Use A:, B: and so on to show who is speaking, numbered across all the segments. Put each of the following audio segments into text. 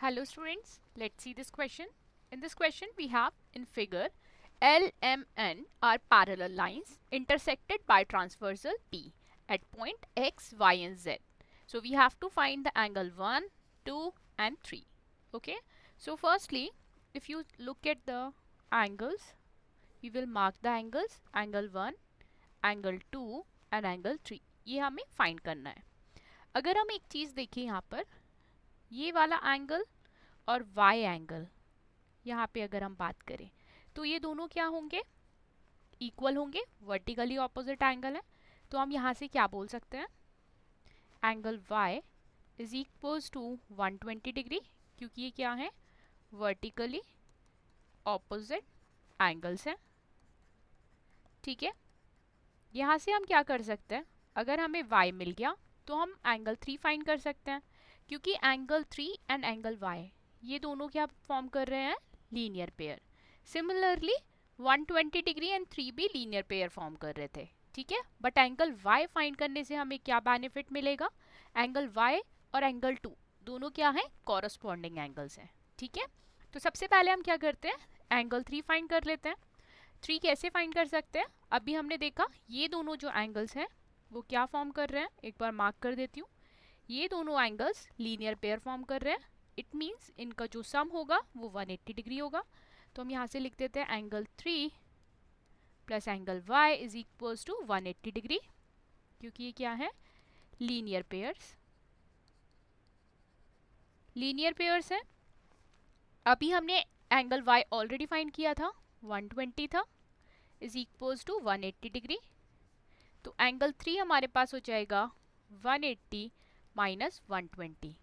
A: Hello students, let's see this question. In this question we have in figure L, M, N are parallel lines intersected by transversal P at point X, Y and Z. So we have to find the angle 1, 2 and 3. Okay. So firstly, if you look at the angles, we will mark the angles angle 1, angle 2 and angle 3. ये हमें find करना है. अगर हम एक चीज़ देखें यहाँ पर, ये वाला एंगल और y एंगल यहाँ पे अगर हम बात करें तो ये दोनों क्या होंगे, इक्वल होंगे, वर्टिकली ऑपोजिट एंगल है. तो हम यहाँ से क्या बोल सकते हैं, angle y is equals to 120 degree, क्योंकि ये क्या है, वर्टिकली ऑपोजिट एंगल्स हैं. ठीक है. यहाँ से हम क्या कर सकते हैं, अगर हमें y मिल गया तो हम एंगल 3 फाइंड कर सकते हैं, क्योंकि एंगल 3 एंड एंगल y ये दोनों क्या फॉर्म कर रहे हैं, linear pair. Similarly 120 degree and 3 भी लीनियर पेयर फॉर्म कर रहे थे. ठीक है. बट एंगल y फाइंड करने से हमें क्या बेनिफिट मिलेगा, एंगल y और एंगल 2 दोनों क्या है, कॉरस्पॉन्डिंग एंगल्स हैं. ठीक है. तो सबसे पहले हम क्या करते हैं, एंगल 3 फाइंड कर लेते हैं. 3 कैसे फाइंड कर सकते हैं, अभी हमने देखा ये दोनों जो एंगल्स हैं वो क्या फॉर्म कर रहे हैं, एक बार मार्क कर देती हूँ. ये दोनों एंगल्स लीनियर पेयर फॉर्म कर रहे हैं. इट मीन्स इनका जो सम होगा वो 180 डिग्री होगा. तो हम यहाँ से लिख देते हैं angle 3 plus angle y is equals to 180 degree, क्योंकि ये क्या है, लीनियर पेयर्स. लीनियर पेयर्स हैं. अभी हमने एंगल y ऑलरेडी फाइंड किया था, 120 था, इज इक्वल्स टू 180 डिग्री. तो एंगल 3 हमारे पास हो जाएगा 180 माइनस 120,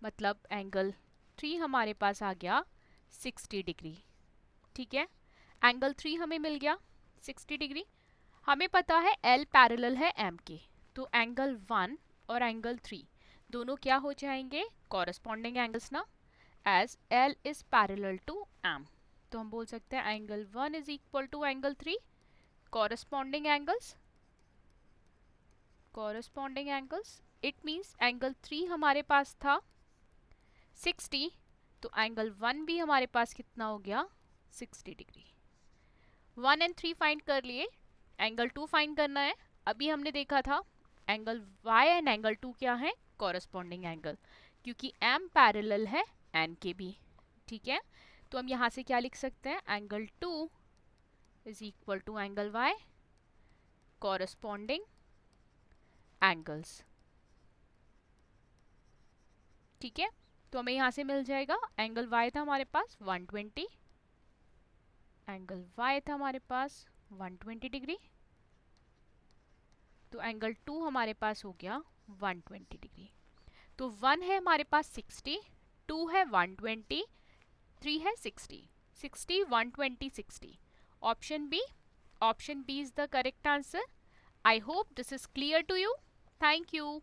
A: मतलब एंगल 3 हमारे पास आ गया 60 डिग्री. ठीक है. एंगल 3 हमें मिल गया 60 डिग्री. हमें पता है L पैरेलल है M के, तो एंगल 1 और एंगल 3 दोनों क्या हो जाएंगे, कॉरस्पॉन्डिंग एंगल्स ना, as L is parallel to M. तो हम बोल सकते हैं angle 1 is equal to angle 3, corresponding angles. Corresponding angles it means angle 3 हमारे पास था 60, तो एंगल 1 भी हमारे पास कितना हो गया, 60 डिग्री. 1 एंड 3 फाइंड कर लिए, एंगल 2 फाइंड करना है. अभी हमने देखा था एंगल y एंड एंगल 2 क्या है, कॉरस्पॉन्डिंग एंगल, क्योंकि m पैरेलल है n के भी. ठीक है. तो हम यहाँ से क्या लिख सकते हैं, angle 2 is equal to angle y, corresponding angles. ठीक है. तो हमें यहाँ से मिल जाएगा, एंगल y था हमारे पास 120, एंगल y था हमारे पास 120 डिग्री, तो एंगल 2 हमारे पास हो गया 120 डिग्री. तो 1 है हमारे पास 60, 2 है 120, 3 है 60. 60 120 60. Option b is the correct answer. I hope this is clear to you. Thank you.